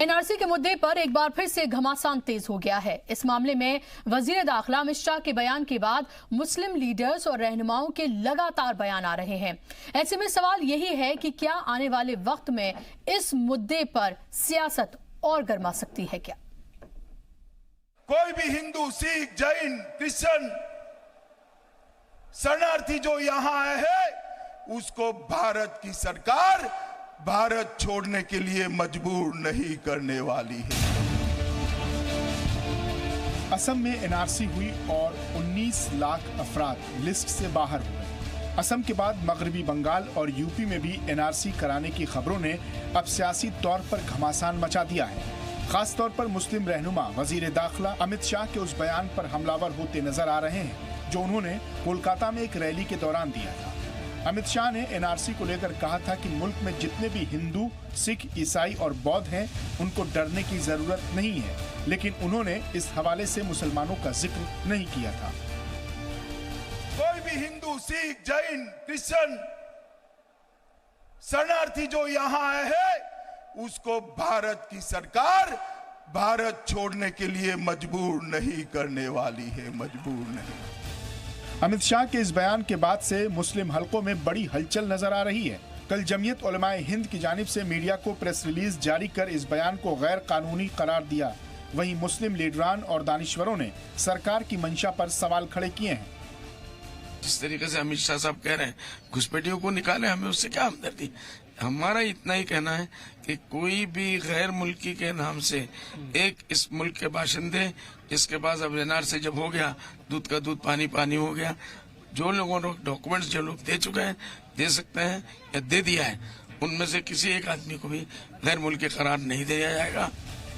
NRC के मुद्दे पर एक बार फिर से घमासान तेज हो गया है। इस मामले में वजीर दाखिला अमित शाह के बयान के बाद मुस्लिम लीडर्स और रहनुमाओं के लगातार बयान आ रहे हैं। ऐसे में सवाल यही है कि क्या आने वाले वक्त में इस मुद्दे पर सियासत और गर्मा सकती है क्या? कोई भी हिंदू, सिख, जैन, क्रिश्चियन शरणार्थी जो यहां आए हैं उसको भारत की सरकार भारत छोड़ने के लिए मजबूर नहीं करने वाली है। असम में एनआरसी हुई और 19 लाख अफराद लिस्ट से बाहर हो गए। असम के बाद मगरबी बंगाल और यूपी में भी एनआरसी कराने की खबरों ने अब सियासी तौर पर घमासान मचा दिया है। खास तौर पर मुस्लिम रहनुमा वजीर दाखिला अमित शाह के उस बयान पर हमलावर होते नजर आ रहे हैं जो उन्होंने कोलकाता में एक रैली के दौरान दिया था। अमित शाह ने एनआरसी को लेकर कहा था कि मुल्क में जितने भी हिंदू, सिख, ईसाई और बौद्ध हैं उनको डरने की जरूरत नहीं है, लेकिन उन्होंने इस हवाले से मुसलमानों का जिक्र नहीं किया था। कोई भी हिंदू, सिख, जैन, क्रिश्चियन शरणार्थी जो यहां आए हैं उसको भारत की सरकार भारत छोड़ने के लिए मजबूर नहीं करने वाली है, मजबूर नहीं। अमित शाह के इस बयान के बाद से मुस्लिम हलकों में बड़ी हलचल नजर आ रही है। कल जमीयत उलमाए हिंद की जानिब से मीडिया को प्रेस रिलीज जारी कर इस बयान को गैर कानूनी करार दिया। वहीं मुस्लिम लीडरान और दानिश्वरों ने सरकार की मंशा पर सवाल खड़े किए हैं। जिस तरीके से अमित शाह साहब कह रहे हैं घुसपैठियों को निकाले, हमें उससे क्या हमदर्दी। हमारा इतना ही कहना है कि कोई भी गैर मुल्की के नाम से एक इस मुल्क के बाशिंदे, जिसके पास अब एनआरसी जब हो गया, दूध का दूध पानी पानी हो गया, जो लोगों ने डॉक्यूमेंट्स जो लोग दे चुके हैं, दे सकते हैं या दे दिया है, उनमें से किसी एक आदमी को भी गैर मुल्की करार नहीं दिया जाएगा।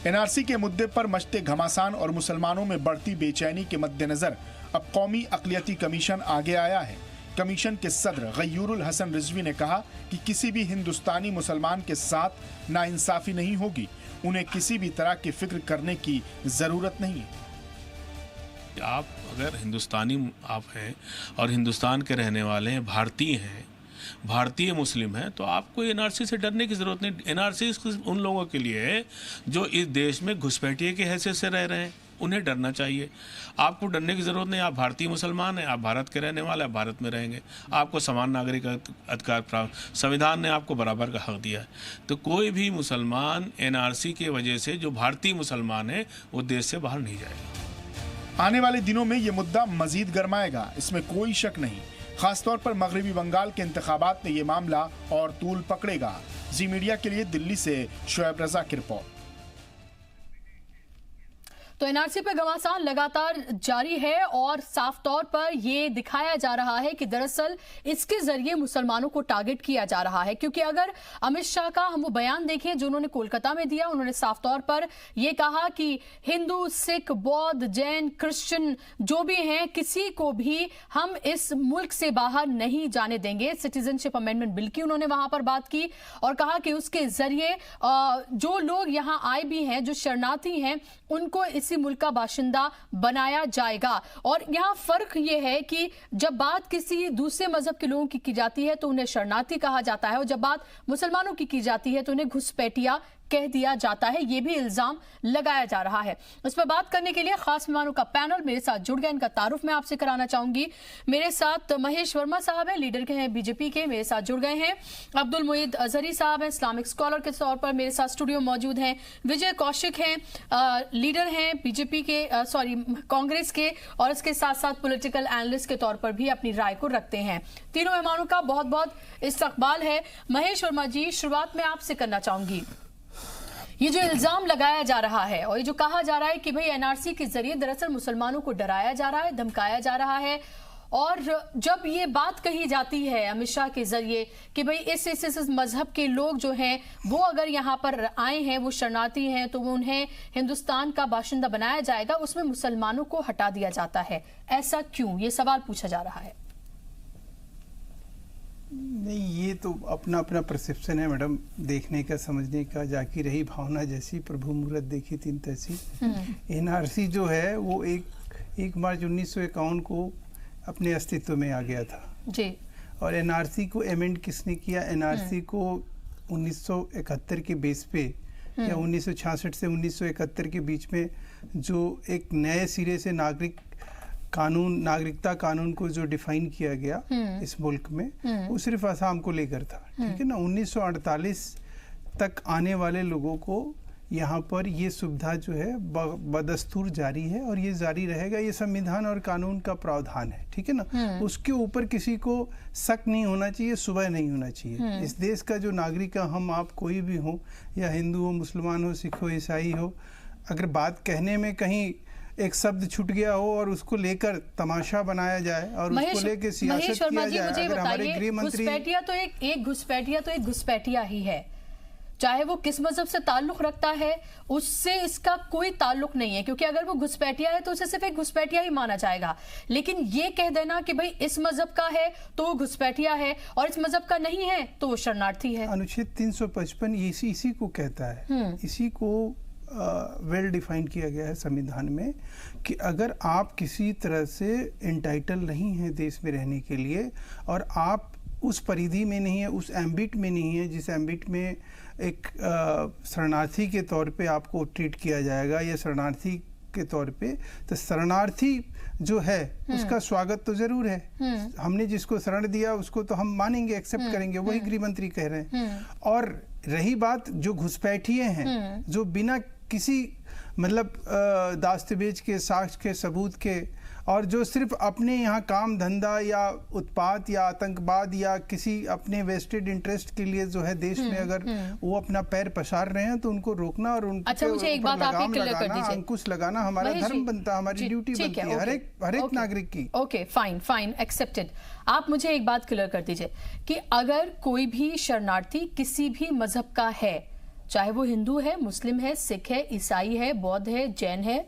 एनआरसी के मुद्दे पर मचते घमासान और मुसलमानों में बढ़ती बेचैनी के मद्देनजर अब कौमी अक़लियती कमीशन आगे आया है। कमीशन के सदर गयूरुल हसन रिजवी ने कहा कि किसी भी हिंदुस्तानी मुसलमान के साथ नाइंसाफी नहीं होगी, उन्हें किसी भी तरह की फिक्र करने की जरूरत नहीं है। आप अगर हिंदुस्तानी आप हैं और हिंदुस्तान के रहने वाले हैं, भारतीय हैं, भारतीय मुस्लिम हैं, तो आपको एनआरसी से डरने की जरूरत नहीं। एनआरसी उन लोगों के लिए है जो इस देश में घुसपैठिए की हैसियत से रह रहे हैं, उन्हें डरना चाहिए। आपको डरने की जरूरत नहीं। आप भारतीय मुसलमान हैं, आप भारत के रहने वाले, आप भारत में रहेंगे, आपको समान नागरिक अधिकार प्राप्त, संविधान ने आपको बराबर का हक दिया है। तो कोई भी मुसलमान एनआरसी की वजह से जो भारतीय मुसलमान है वो देश से बाहर नहीं जाएगा। आने वाले दिनों में ये मुद्दा मजीद गरमाएगा, इसमें कोई शक नहीं। खासतौर पर मगरबी बंगाल के इंतखाबात में ये मामला और तूल पकड़ेगा। जी मीडिया के लिए दिल्ली से शोएब रजा की रिपोर्ट। तो एनआरसी पर घमासान लगातार जारी है और साफ तौर पर यह दिखाया जा रहा है कि दरअसल इसके जरिए मुसलमानों को टारगेट किया जा रहा है। क्योंकि अगर अमित शाह का हम वो बयान देखें जो उन्होंने कोलकाता में दिया, उन्होंने साफ तौर पर यह कहा कि हिंदू, सिख, बौद्ध, जैन, क्रिश्चियन जो भी हैं किसी को भी हम इस मुल्क से बाहर नहीं जाने देंगे। सिटीजनशिप अमेंडमेंट बिल की उन्होंने वहां पर बात की और कहा कि उसके जरिए जो लोग यहां आए भी हैं, जो शरणार्थी हैं, उनको इसी मुल्क का बाशिंदा बनाया जाएगा। और यहां फर्क यह है कि जब बात किसी दूसरे मजहब के लोगों की जाती है तो उन्हें शरणार्थी कहा जाता है और जब बात मुसलमानों की जाती है तो उन्हें घुसपैठिया कह दिया जाता है। यह भी इल्जाम लगाया जा रहा है। इस पर बात करने के लिए खास मेहमानों का पैनल मेरे साथ जुड़ गया। इनका तारुफ मैं आपसे कराना चाहूंगी। मेरे साथ महेश वर्मा साहब हैं, लीडर के हैं बीजेपी के, मेरे साथ जुड़ गए हैं। अब्दुल मुईद अजहरी साहब हैं, इस्लामिक स्कॉलर के तौर पर मेरे साथ स्टूडियो मौजूद हैं। विजय कौशिक हैं, लीडर हैं बीजेपी के, कांग्रेस के, और इसके साथ साथ पॉलिटिकल एनालिस्ट के तौर पर भी अपनी राय को रखते हैं। तीनों मेहमानों का बहुत बहुत इस्तकबाल है। महेश वर्मा जी, शुरुआत में आपसे करना चाहूंगी। ये जो इल्जाम लगाया जा रहा है और ये जो कहा जा रहा है कि भाई एनआरसी के जरिए दरअसल मुसलमानों को डराया जा रहा है, धमकाया जा रहा है, और जब ये बात कही जाती है अमित शाह के जरिए कि भाई इस मजहब के लोग जो हैं वो अगर यहाँ पर आए हैं, वो शरणार्थी हैं, तो उन्हें हिंदुस्तान का बाशिंदा बनाया जाएगा, उसमें मुसलमानों को हटा दिया जाता है। ऐसा क्यों? ये सवाल पूछा जा रहा है। नहीं, ये तो अपना अपना परसेप्शन है मैडम, देखने का, समझने का। जाकी रही भावना जैसी, प्रभु मूरत देखी तीन तैसी। एनआरसी जो है वो 1 मार्च 1951 को अपने अस्तित्व में आ गया था जी। और एनआरसी को अमेंड किसने किया? एनआरसी को 1971 के बेस पे या 1966 से 1971 के बीच में जो एक नए सिरे से नागरिकता कानून को जो डिफाइन किया गया इस मुल्क में, वो सिर्फ असम को लेकर था, ठीक है ना। 1948 तक आने वाले लोगों को यहाँ पर ये सुविधा जो है बदस्तूर जारी है और ये जारी रहेगा। ये संविधान और कानून का प्रावधान है, ठीक है ना। उसके ऊपर किसी को शक नहीं होना चाहिए, सुबह नहीं होना चाहिए। इस देश का जो नागरिक है, हम आप कोई भी हो, या हिंदू हो, मुसलमान हो, सिख हो, ईसाई हो, अगर बात कहने में कहीं एक शब्द छूट गया हो और उसको लेकर तमाशा बनाया जाए और उसको लेकर सियासत किया जाए, अगर हमारे गृह मंत्री घुसपैठिया तो एक घुसपैठिया ही है, चाहे वो किस मजहब से ताल्लुक रखता है, उससे इसका कोई ताल्लुक नहीं है, क्योंकि अगर वो घुसपैठिया है तो उसे सिर्फ एक घुसपैठिया ही माना जाएगा। लेकिन ये कह देना कि भाई इस मजहब का है तो वो घुसपैठिया है और इस मजहब का नहीं है तो वो शरणार्थी है। अनुच्छेद 355 इसी को कहता है, इसी को वेल डिफाइन किया गया है संविधान में कि अगर आप किसी तरह से एंटाइटल नहीं है देश में रहने के लिए और आप उस परिधि में नहीं है, उस एम्बिट में नहीं है जिस एम्बिट में एक शरणार्थी के तौर पे आपको ट्रीट किया जाएगा या शरणार्थी के तौर पे, तो शरणार्थी जो है उसका स्वागत तो जरूर है। हमने जिसको शरण दिया उसको तो हम मानेंगे, एक्सेप्ट करेंगे, वही गृह मंत्री कह रहे हैं। और रही बात जो घुसपैठिए हैं, जो बिना किसी मतलब दास्तावेज के, साक्ष्य के, सबूत के, और जो सिर्फ अपने यहाँ काम धंधा या उत्पाद या आतंकवाद या किसी अपने वेस्टेड इंटरेस्ट के लिए जो है देश में अगर वो अपना पैर पसार रहे हैं तो उनको रोकना और उनके अच्छा, मुझे एक बात आप क्लियर कर दीजिए। अंकुश लगाना हमारा धर्म बनता है, हमारी ड्यूटी बनती है हर एक नागरिक की। Okay, fine, accepted. आप मुझे एक बात क्लियर कर दीजिए कि अगर कोई भी शरणार्थी किसी भी मजहब का है, चाहे वो हिंदू है, मुस्लिम है, सिख है, ईसाई है, बौद्ध है, जैन है,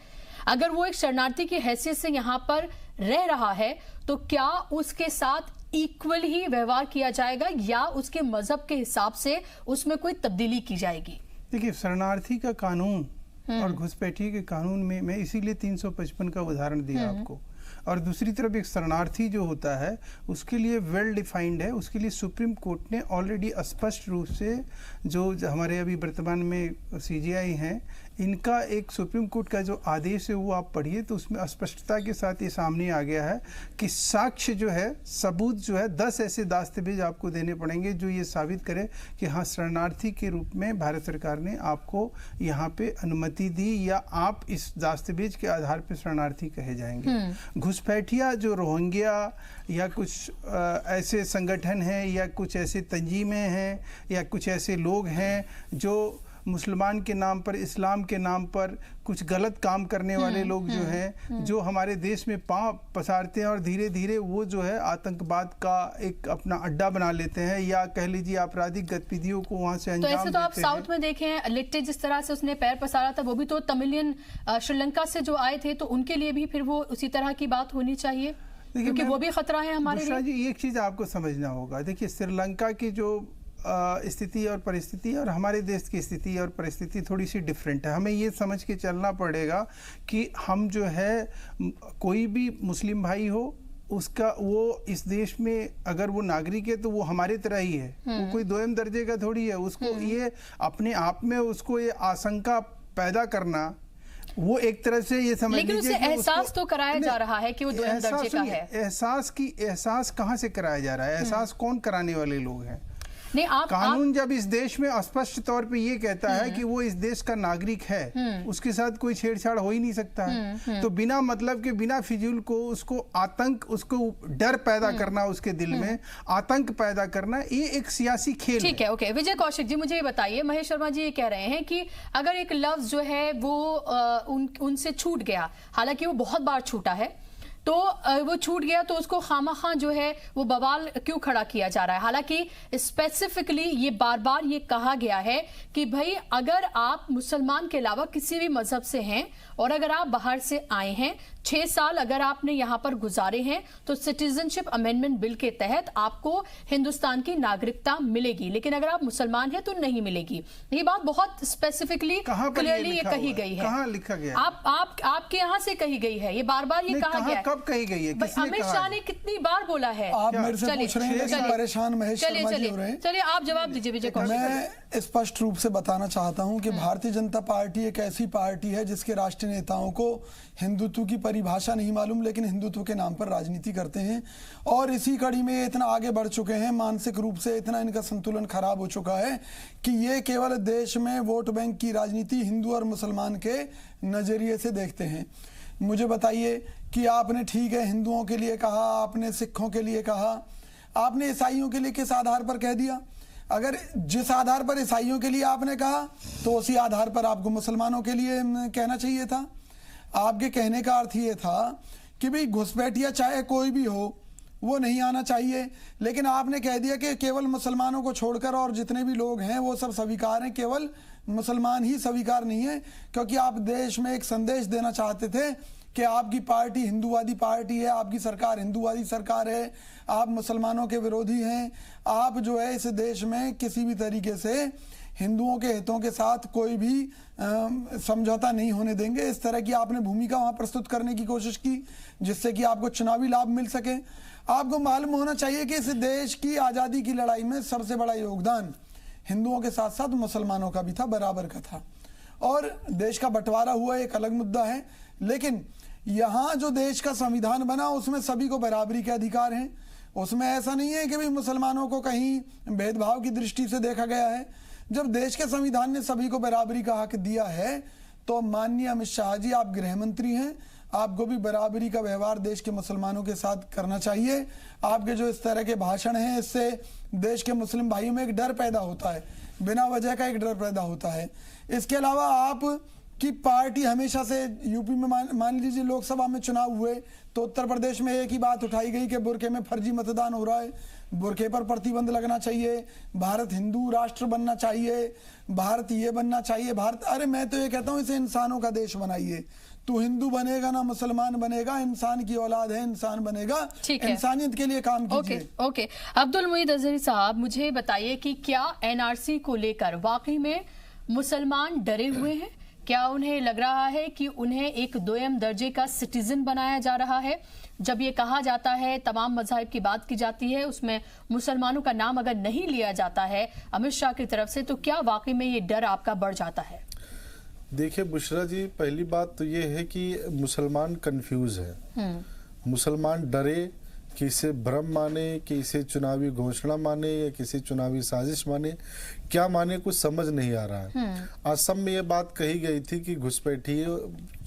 अगर वो एक शरणार्थी की हैसियत से यहाँ पर रह रहा है तो क्या उसके साथ इक्वल ही व्यवहार किया जाएगा या उसके मजहब के हिसाब से उसमें कोई तब्दीली की जाएगी? देखिए, शरणार्थी का कानून और घुसपैठी के कानून में मैं इसीलिए 355 का उदाहरण दिया आपको। और दूसरी तरफ एक शरणार्थी जो होता है उसके लिए वेल डिफाइंड है, उसके लिए सुप्रीम कोर्ट ने ऑलरेडी स्पष्ट रूप से जो हमारे अभी वर्तमान में सीजीआई हैं, इनका एक सुप्रीम कोर्ट का जो आदेश है वो आप पढ़िए तो उसमें स्पष्टता के साथ ये सामने आ गया है कि साक्ष्य जो है, सबूत जो है, 10 ऐसे दस्तावेज आपको देने पड़ेंगे जो ये साबित करे कि हाँ, शरणार्थी के रूप में भारत सरकार ने आपको यहाँ पे अनुमति दी या आप इस दस्तावेज के आधार पर शरणार्थी कहे जाएंगे। घुसपैठिया जो रोहिंग्या या कुछ ऐसे संगठन हैं या कुछ ऐसे तंजीमें हैं या कुछ ऐसे लोग हैं जो मुसलमान के नाम पर, इस्लाम के नाम पर कुछ गलत काम करने वाले लोग जो हैं, जो हमारे देश में पांव पसारते हैं और धीरे धीरे वो जो है आतंकवाद का एक अपना अड्डा बना लेते हैं या कह लीजिए आपराधिक गतिविधियों को वहां से अंजाम देते हैं। तो ऐसे तो आप साउथ में देखें, लिट्टे जिस तरह से उसने पैर पसारा था, वो भी तो तमिलियन श्रीलंका से जो आए थे, तो उनके लिए भी फिर वो उसी तरह की बात होनी चाहिए, क्योंकि वो भी खतरा है हमारे लिए। जी, एक चीज आपको समझना होगा। देखिए, श्रीलंका की जो स्थिति और परिस्थिति और हमारे देश की स्थिति और परिस्थिति थोड़ी सी डिफरेंट है। हमें ये समझ के चलना पड़ेगा कि हम जो है, कोई भी मुस्लिम भाई हो, उसका वो इस देश में अगर वो नागरिक है तो वो हमारे तरह ही है, वो कोई दोयम दर्जे का थोड़ी है। उसको ये अपने आप में उसको ये आशंका पैदा करना, वो एक तरह से ये समझ लीजिए, लेकिन उसे एहसास तो कराया जा रहा है कि वो दोयम दर्जे का है। एहसास कहाँ से कराया जा रहा है? एहसास कौन कराने वाले लोग हैं? नहीं, कानून जब इस देश में स्पष्ट तौर पे ये कहता है कि वो इस देश का नागरिक है, उसके साथ कोई छेड़छाड़ हो ही नहीं सकता है। तो बिना मतलब के, बिना फिजूल को उसको आतंक, उसको डर पैदा करना, उसके दिल में आतंक पैदा करना, ये एक सियासी खेल है। ठीक है, ओके। विजय कौशिक जी, मुझे ये बताइए, महेश शर्मा जी ये कह रहे हैं कि अगर एक लफ्ज जो है वो उनसे छूट गया, हालांकि वो बहुत बार छूटा है, तो वो छूट गया तो उसको खामखा जो है वो बवाल क्यों खड़ा किया जा रहा है? हालांकि स्पेसिफिकली ये बार बार ये कहा गया है कि भाई अगर आप मुसलमान के अलावा किसी भी मजहब से हैं और अगर आप बाहर से आए हैं 6 साल अगर आपने यहाँ पर गुजारे हैं तो सिटीजनशिप अमेंडमेंट बिल के तहत आपको हिंदुस्तान की नागरिकता मिलेगी, लेकिन अगर आप मुसलमान हैं तो नहीं मिलेगी। ये बात बहुत स्पेसिफिकली क्लियरली ये कही गई है। कहाँ लिखा गया? आपके यहाँ से कही गई है, ये बार बार ये कहा गया है। कब कही गई है? अमित शाह ने कितनी बार बोला है? आप मेरे से पूछ रहे हैं, लेकिन परेशान महेश शर्मा जी हो रहे हैं। चलिए आप जवाब दीजिए विजय कौशल। मैं स्पष्ट रूप से बताना चाहता हूं कि भारतीय जनता पार्टी एक ऐसी पार्टी है जिसके राष्ट्रीय नेताओं को हिंदुत्व की परिभाषा नहीं मालूम, लेकिन हिंदुत्व के नाम पर राजनीति करते हैं। और इसी कड़ी में ये इतना आगे बढ़ चुके हैं, मानसिक रूप से इतना इनका संतुलन खराब हो चुका है कि ये केवल देश में वोट बैंक की राजनीति हिंदू और मुसलमान के नजरिए से देखते हैं। मुझे बताइए कि आपने ठीक है हिंदुओं के लिए कहा, आपने सिखों के लिए कहा, आपने ईसाइयों के लिए किस आधार पर कह दिया? अगर जिस आधार पर ईसाइयों के लिए आपने कहा तो उसी आधार पर आपको मुसलमानों के लिए कहना चाहिए था। आपके कहने का अर्थ ये था कि भाई घुसपैठिया चाहे कोई भी हो वो नहीं आना चाहिए, लेकिन आपने कह दिया कि केवल मुसलमानों को छोड़कर और जितने भी लोग हैं वो सब स्वीकार हैं, केवल मुसलमान ही स्वीकार नहीं है। क्योंकि आप देश में एक संदेश देना चाहते थे कि आपकी पार्टी हिंदूवादी पार्टी है, आपकी सरकार हिंदूवादी सरकार है, आप मुसलमानों के विरोधी हैं, आप जो है इस देश में किसी भी तरीके से हिंदुओं के हितों के साथ कोई भी समझौता नहीं होने देंगे। इस तरह की आपने भूमिका वहां प्रस्तुत करने की कोशिश की जिससे कि आपको चुनावी लाभ मिल सके। आपको मालूम होना चाहिए कि इस देश की आज़ादी की लड़ाई में सबसे बड़ा योगदान हिंदुओं के साथ साथ मुसलमानों का भी था, बराबर का था। और देश का बंटवारा हुआ एक अलग मुद्दा है, लेकिन यहाँ जो देश का संविधान बना उसमें सभी को बराबरी के अधिकार हैं। उसमें ऐसा नहीं है कि भाई मुसलमानों को कहीं भेदभाव की दृष्टि से देखा गया है। जब देश के संविधान ने सभी को बराबरी का हक दिया है तो माननीय अमित शाह जी, आप गृह मंत्री हैं, आपको भी बराबरी का व्यवहार देश के मुसलमानों के साथ करना चाहिए। आपके जो इस तरह के भाषण हैं इससे देश के मुस्लिम भाइयों में एक डर पैदा होता है, बिना वजह का एक डर पैदा होता है। इसके अलावा आप की पार्टी हमेशा से यूपी में मान लीजिए लोकसभा में चुनाव हुए तो उत्तर प्रदेश में एक ही बात उठाई गई कि बुरके में फर्जी मतदान हो रहा है, बुरके पर प्रतिबंध लगना चाहिए, भारत हिंदू राष्ट्र बनना चाहिए, भारत ये बनना चाहिए, भारत। अरे मैं तो ये कहता हूँ इसे इंसानों का देश बनाइए। तू हिंदू बनेगा ना मुसलमान बनेगा, इंसान की औलाद है, इंसान बनेगा, इंसानियत के लिए काम कीजिए। ओके। अब्दुल मुईद अजहरी साहब, मुझे बताइए कि क्या एनआरसी को लेकर वाकई में मुसलमान डरे हुए हैं? क्या उन्हें लग रहा है कि उन्हें एक दोयम दर्जे का सिटीजन बनाया जा रहा है? जब ये कहा जाता है, तमाम मज़ाहिब की बात की जाती है, उसमें मुसलमानों का नाम अगर नहीं लिया जाता है अमित शाह की तरफ से, तो क्या वाकई में ये डर आपका बढ़ जाता है? देखिए बुशरा जी, पहली बात तो ये है कि मुसलमान कंफ्यूज है। मुसलमान डरे कि इसे भ्रम माने, कि इसे चुनावी घोषणा माने या किसी चुनावी साजिश माने, क्या माने कुछ समझ नहीं आ रहा है। असम में ये बात कही गई थी कि घुसपैठिए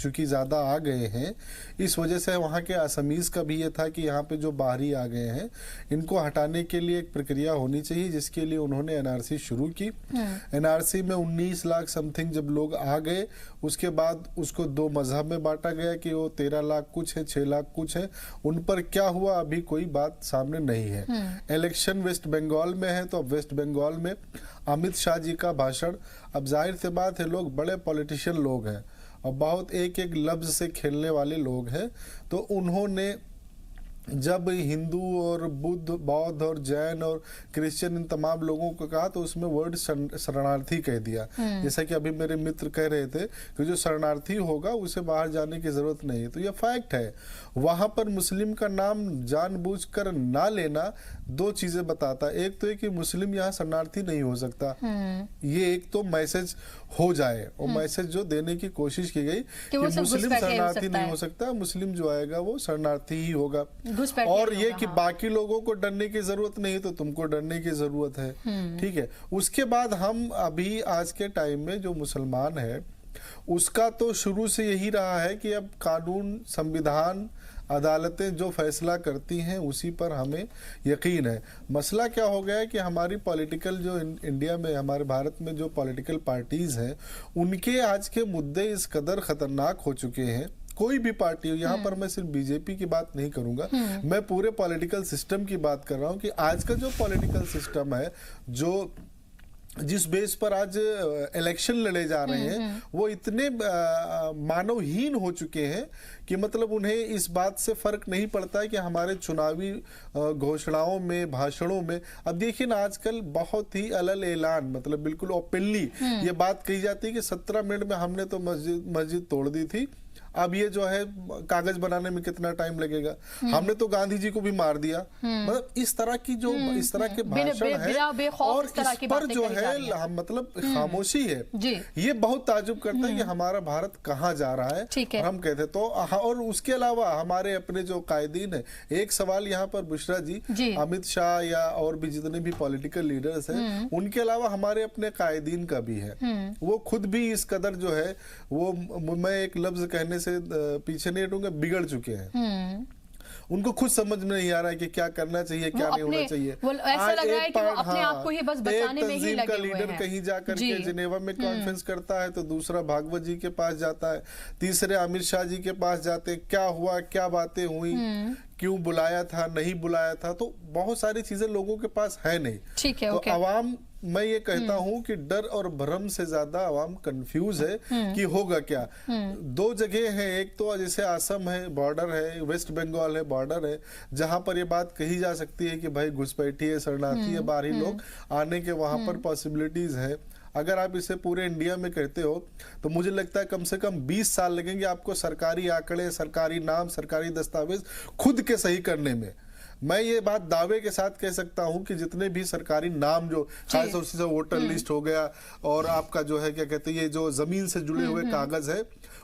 चूंकि ज्यादा आ गए हैं, इस वजह से वहाँ के असमीज का भी ये था कि यहाँ पे जो बाहरी आ गए हैं इनको हटाने के लिए एक प्रक्रिया होनी चाहिए, जिसके लिए उन्होंने एनआरसी शुरू की। एनआरसी में 19 लाख समथिंग जब लोग आ गए, उसके बाद उसको 2 मजहब में बांटा गया कि वो 13 लाख कुछ है, 6 लाख कुछ है। उन पर क्या हुआ अभी कोई बात सामने नहीं है। इलेक्शन वेस्ट बंगाल में है, तो अब वेस्ट बंगाल में अमित शाह जी का भाषण, अब जाहिर सी बात है लोग बड़े पॉलिटिशियन लोग हैं और बहुत एक एक लफ्ज से खेलने वाले लोग हैं, तो उन्होंने जब हिंदू और बुद्ध, बौद्ध और जैन और क्रिश्चियन इन तमाम लोगों को कहा तो उसमें वर्ड शरणार्थी कह दिया। जैसा कि अभी मेरे मित्र कह रहे थे कि जो शरणार्थी होगा उसे बाहर जाने की जरूरत नहीं है, तो यह फैक्ट है। वहां पर मुस्लिम का नाम जानबूझकर ना लेना 2 चीजें बताता। एक तो है कि मुस्लिम यहाँ शरणार्थी नहीं हो सकता, ये एक तो मैसेज हो जाए, और मैसेज जो देने की कोशिश की गई कि मुस्लिम शरणार्थी नहीं हो सकता, मुस्लिम जो आएगा वो शरणार्थी ही होगा। और ये कि बाकी लोगों को डरने की जरूरत नहीं, तो तुमको डरने की जरूरत है। ठीक है। उसके बाद हम अभी आज के टाइम में जो मुसलमान है उसका तो शुरू से यही रहा है कि अब कानून, संविधान, अदालतें जो फैसला करती हैं उसी पर हमें यकीन है। मसला क्या हो गया है कि हमारी पॉलिटिकल जो इंडिया में, हमारे भारत में जो पॉलिटिकल पार्टीज हैं उनके आज के मुद्दे इस कदर खतरनाक हो चुके हैं। कोई भी पार्टी हो, यहाँ पर मैं सिर्फ बीजेपी की बात नहीं करूंगा, मैं पूरे पॉलिटिकल सिस्टम की बात कर रहा हूँ कि आज का जो पॉलिटिकल सिस्टम है, जो जिस बेस पर आज इलेक्शन लड़े जा रहे हैं वो इतने मानवहीन हो चुके हैं कि मतलब उन्हें इस बात से फर्क नहीं पड़ता है कि हमारे चुनावी घोषणाओं में, भाषणों में, अब देखिए ना आजकल बहुत ही अलल ऐलान, मतलब बिल्कुल ओपनली ये बात कही जाती है कि 17 मिनट में हमने तो मस्जिद तोड़ दी थी, अब ये जो है कागज बनाने में कितना टाइम लगेगा, हमने तो गांधी जी को भी मार दिया। मतलब इस तरह की जो इस तरह के भाषण है और इस पर जो है मतलब खामोशी है, ये बहुत ताजुब करता है कि हमारा भारत कहाँ जा रहा है। और हम कहते तो और उसके अलावा हमारे अपने जो कायदीन है, एक सवाल यहाँ पर बुशरा जी, अमित शाह या और भी जितने भी पॉलिटिकल लीडर्स हैं उनके अलावा हमारे अपने कायदीन का भी है, वो खुद भी इस कदर जो है वो, मैं एक लफ्ज कहने से पीछे नहीं हटूंगा, बिगड़ चुके हैं। उनको खुद समझ में नहीं आ रहा है कि क्या करना चाहिए, क्या नहीं होना चाहिए। ऐसा लग रहा है कि वो अपने आप को ही बस बचाने में ही लगे हुए हैं। लीडर कहीं जाकर के जिनेवा में कॉन्फ्रेंस करता है तो दूसरा भागवत जी के पास जाता है, तीसरे अमित शाह जी के पास जाते, क्या हुआ, क्या बातें हुई, क्यों बुलाया था, नहीं बुलाया था, तो बहुत सारी चीजें लोगों के पास है नहीं। ठीक है, तो आवाम, मैं ये कहता हूं कि डर और भ्रम से ज्यादा आवाम कंफ्यूज है कि होगा क्या। दो जगह है, एक तो जैसे असम है, बॉर्डर है, वेस्ट बंगाल है, बॉर्डर है, जहां पर ये बात कही जा सकती है कि भाई घुसपैठी है, शरणार्थी है, बाहरी लोग आने के वहां पर पॉसिबिलिटीज है। अगर आप इसे पूरे इंडिया में करते हो तो मुझे लगता है कम से कम 20 साल लगेंगे आपको सरकारी आंकड़े, सरकारी नाम, सरकारी दस्तावेज खुद के सही करने में। मैं ये बात दावे के साथ कह सकता हूं कि जितने भी सरकारी नाम जो खास तौर से वोटर लिस्ट हो गया और आपका जो है क्या कहते हैं ये जो जमीन से जुड़े हुए कागज है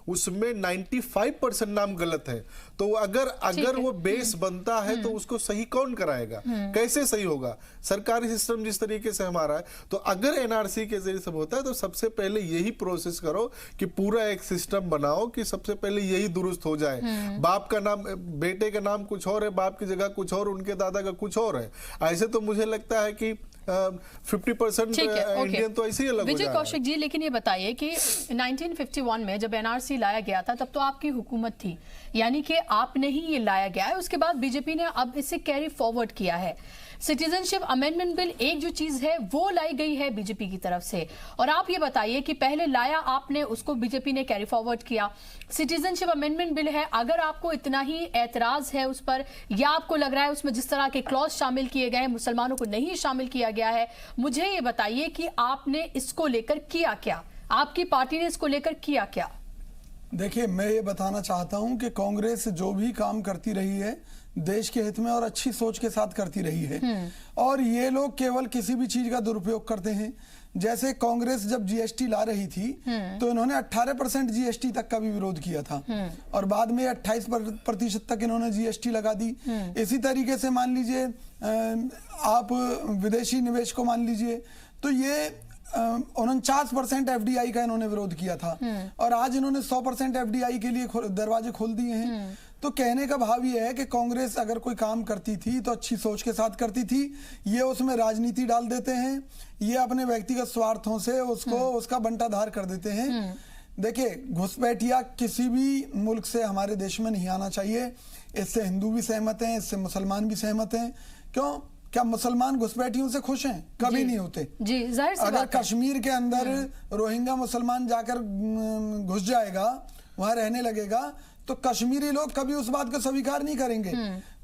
उसमें 95% नाम गलत है। तो अगर वो बेस बनता है तो उसको सही कौन कराएगा, कैसे सही होगा? सरकारी सिस्टम जिस तरीके से हमारा है, तो अगर एनआरसी के जरिए सब होता है तो सबसे पहले यही प्रोसेस करो कि पूरा एक सिस्टम बनाओ कि सबसे पहले यही दुरुस्त हो जाए। बाप का नाम, बेटे का नाम कुछ और है, बाप की जगह कुछ और, उनके दादा का कुछ और है। ऐसे तो मुझे लगता है कि 50% इंडियन तो ऐसे ही अलग हो जा रहा है। विजय कौशिक जी, लेकिन ये बताइए कि 1951 में जब एनआरसी लाया गया था तब तो आपकी हुकूमत थी, यानी कि आपने ही ये लाया गया है। उसके बाद बीजेपी ने अब इसे कैरी फॉरवर्ड किया है। सिटीजनशिप अमेंडमेंट बिल एक जो चीज है वो लाई गई है बीजेपी की तरफ से, और आप ये बताइए कि पहले लाया आपने, उसको बीजेपी ने कैरी फॉरवर्ड किया। सिटीजनशिप अमेंडमेंट बिल है, अगर आपको इतना ही एतराज है उस पर, या आपको लग रहा है उसमें जिस तरह के क्लॉज शामिल किए गए हैं मुसलमानों को नहीं शामिल किया गया है, मुझे ये बताइए कि आपने इसको लेकर किया क्या, आपकी पार्टी ने इसको लेकर किया क्या? देखिए, मैं ये बताना चाहता हूं कि कांग्रेस जो भी काम करती रही है देश के हित में और अच्छी सोच के साथ करती रही है, और ये लोग केवल किसी भी चीज का दुरुपयोग करते हैं। जैसे कांग्रेस जब जीएसटी ला रही थी तो इन्होंने 18% जीएसटी तक का भी विरोध किया था, और बाद में 28% तक इन्होंने जीएसटी लगा दी। इसी तरीके से मान लीजिए आप विदेशी निवेश को मान लीजिए, तो ये 49% एफडीआई का इन्होंने विरोध किया था, और आज इन्होंने 100% एफडीआई के लिए दरवाजे खोल दिए हैं। तो कहने का भाव ये है कि कांग्रेस अगर कोई काम करती थी तो अच्छी सोच के साथ करती थी, ये उसमें राजनीति डाल देते हैं, ये अपने व्यक्तिगत स्वार्थों से उसका बंटाधार कर देते हैं। देखिए, घुसपैठिया किसी भी मुल्क से हमारे देश में नहीं आना चाहिए। इससे हिंदू भी सहमत हैं, इससे मुसलमान भी सहमत हैं। क्यों? क्या मुसलमान घुसपैठियों से खुश हैं? कभी नहीं होते जी, जाहिर सी बात है। अगर कश्मीर के अंदर रोहिंग्या मुसलमान जाकर घुस जाएगा, वहां रहने लगेगा, तो कश्मीरी लोग कभी उस बात को स्वीकार नहीं करेंगे।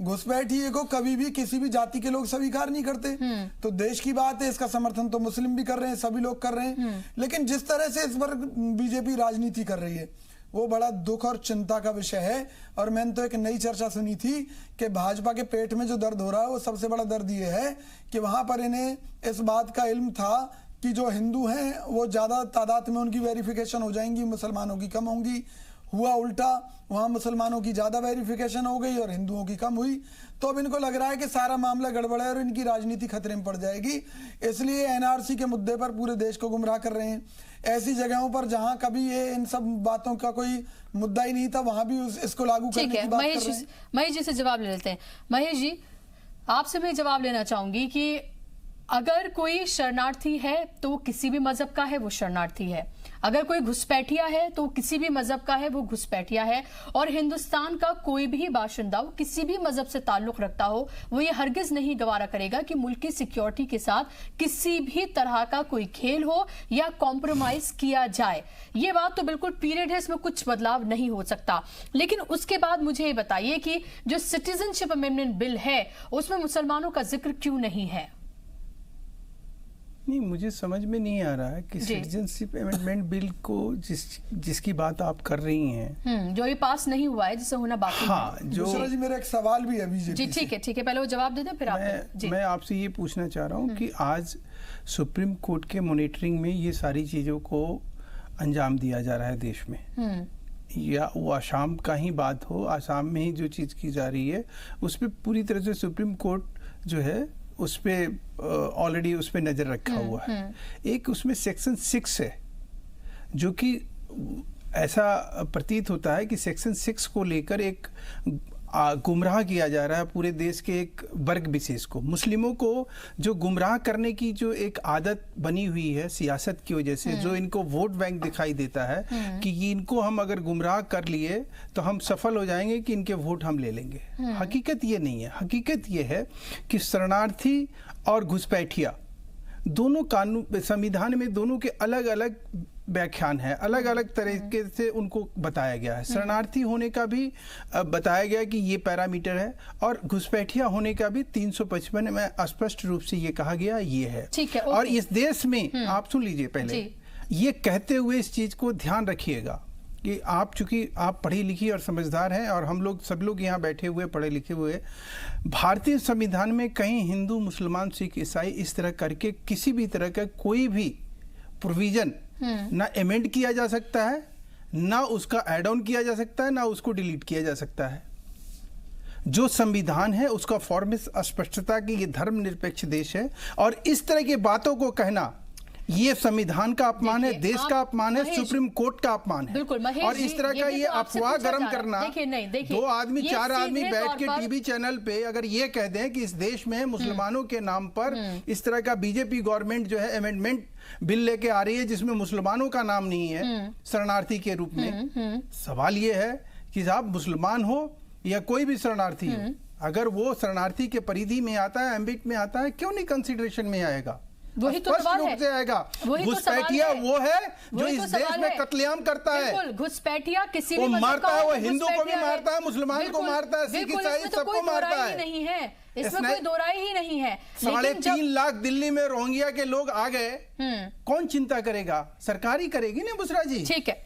घुसपैठिए को कभी भी किसी भी जाति के लोग स्वीकार नहीं करते। तो देश की बात है, इसका समर्थन तो मुस्लिम भी कर रहे हैं, सभी लोग कर रहे हैं। लेकिन जिस तरह से इस पर बीजेपी राजनीति कर रही है वो बड़ा दुख और चिंता का विषय है। और मैंने तो एक नई चर्चा सुनी थी कि भाजपा के पेट में जो दर्द हो रहा है वो सबसे बड़ा दर्द ये है कि वहां पर इन्हें इस बात का इल्म था कि जो हिंदू हैं वो ज्यादा तादाद में उनकी वेरिफिकेशन हो जाएंगी, मुसलमानों की कम होंगी। हुआ उल्टा, वहां मुसलमानों की ज्यादा वेरिफिकेशन हो गई और हिंदुओं की कम हुई। तो अब इनको लग रहा है कि सारा मामला गड़बड़ है और इनकी राजनीति खतरे में पड़ जाएगी, इसलिए एनआरसी के मुद्दे पर पूरे देश को गुमराह कर रहे हैं। ऐसी जगहों पर जहां कभी ये इन सब बातों का कोई मुद्दा ही नहीं था, वहां भी इसको लागू करने की बात कर रहे हैं। महेश जी से जवाब ले लेते हैं। महेश जी, आपसे मैं जवाब लेना चाहूंगी कि अगर कोई शरणार्थी है तो किसी भी मजहब का है वो शरणार्थी है। अगर कोई घुसपैठिया है तो किसी भी मजहब का है, वो घुसपैठिया है। और हिंदुस्तान का कोई भी बाशिंदा वो किसी भी मजहब से ताल्लुक रखता हो, वो ये हरगिज नहीं गवारा करेगा कि मुल्क की सिक्योरिटी के साथ किसी भी तरह का कोई खेल हो या कॉम्प्रोमाइज किया जाए। ये बात तो बिल्कुल पीरियड है, इसमें कुछ बदलाव नहीं हो सकता। लेकिन उसके बाद मुझे ये बताइए कि जो सिटीजनशिप अमेंडमेंट बिल है उसमें मुसलमानों का जिक्र क्यों नहीं है? नहीं, मुझे समझ में नहीं आ रहा है कि सिटीजनशिप अमेंडमेंट बिल को जिसकी बात आप कर रही हैं, जो ये पास नहीं हुआ है, जिसे होना बाकी हाँ, है। जो जी मेरा एक सवाल भी है बीजेपी जी ठीक है, पहले वो जवाब दे दें फिर आप। मैं आपसे ये पूछना चाह रहा हूँ कि आज सुप्रीम कोर्ट के मॉनिटरिंग में ये सारी चीज़ों को अंजाम दिया जा रहा है देश में, या वो आसाम का ही बात हो, आसाम में ही जो चीज़ की जा रही है उस पर पूरी तरह से सुप्रीम कोर्ट जो है उस पर ऑलरेडी उस पर नज़र रखा हुआ है। एक उसमें सेक्शन 6 है जो कि ऐसा प्रतीत होता है कि सेक्शन 6 को लेकर एक गुमराह किया जा रहा है पूरे देश के एक वर्ग विशेष को, मुस्लिमों को जो गुमराह करने की जो एक आदत बनी हुई है सियासत की वजह से, जो इनको वोट बैंक दिखाई देता है कि इनको हम अगर गुमराह कर लिए तो हम सफल हो जाएंगे कि इनके वोट हम ले लेंगे। हकीकत ये नहीं है। हकीकत ये है कि शरणार्थी और घुसपैठिया दोनों कानून संविधान में दोनों के अलग अलग व्याख्यान है, अलग अलग तरीके से उनको बताया गया है। शरणार्थी होने का भी बताया गया कि ये पैरामीटर है और घुसपैठिया होने का भी 355 में स्पष्ट रूप से ये कहा गया ये है। ठीक है, और इस देश में आप सुन लीजिए पहले, ये कहते हुए इस चीज को ध्यान रखिएगा कि आप चूंकि आप पढ़ी लिखी और समझदार हैं और हम लोग सब लोग यहाँ बैठे हुए पढ़े लिखे हुए, भारतीय संविधान में कहीं हिंदू मुसलमान सिख ईसाई इस तरह करके किसी भी तरह का कोई भी प्रोविजन ना अमेंड किया जा सकता है, ना उसका ऐड ऑन किया जा सकता है, ना उसको डिलीट किया जा सकता है। जो संविधान है उसका फॉर्म स्पष्टता की ये धर्मनिरपेक्ष देश है और इस तरह की बातों को कहना ये संविधान का अपमान है, देश का अपमान है, सुप्रीम कोर्ट का अपमान है। बिल्कुल महेश, और इस तरह का ये अफवाह गर्म करना, दो आदमी चार आदमी बैठ के टीवी चैनल पे अगर ये कह दें कि इस देश में मुसलमानों के नाम पर इस तरह का बीजेपी गवर्नमेंट जो है अमेंडमेंट बिल लेके आ रही है जिसमें मुसलमानों का नाम नहीं है शरणार्थी के रूप में, सवाल ये है कि आप मुसलमान हो या कोई भी शरणार्थी हो, अगर वो शरणार्थी के परिधि में आता है, एम्बिट में आता है, क्यों नहीं कंसिडरेशन में आएगा? वही तो सवाल है। आएगा। घुसपैठिया वो है जो इस देश में कत्लेआम करता है। घुसपैठिया किसी भी मारता है, वो हिंदू को भी मारता है, मुसलमान को मारता है, सिख ईसाई सबको मारता है। नहीं है इसमें कोई दो राय ही नहीं है। 3.5 लाख दिल्ली में रोहिंग्या के लोग आ गए, कौन चिंता करेगा? सरकार ही करेगी ना बुशरा जी। ठीक है।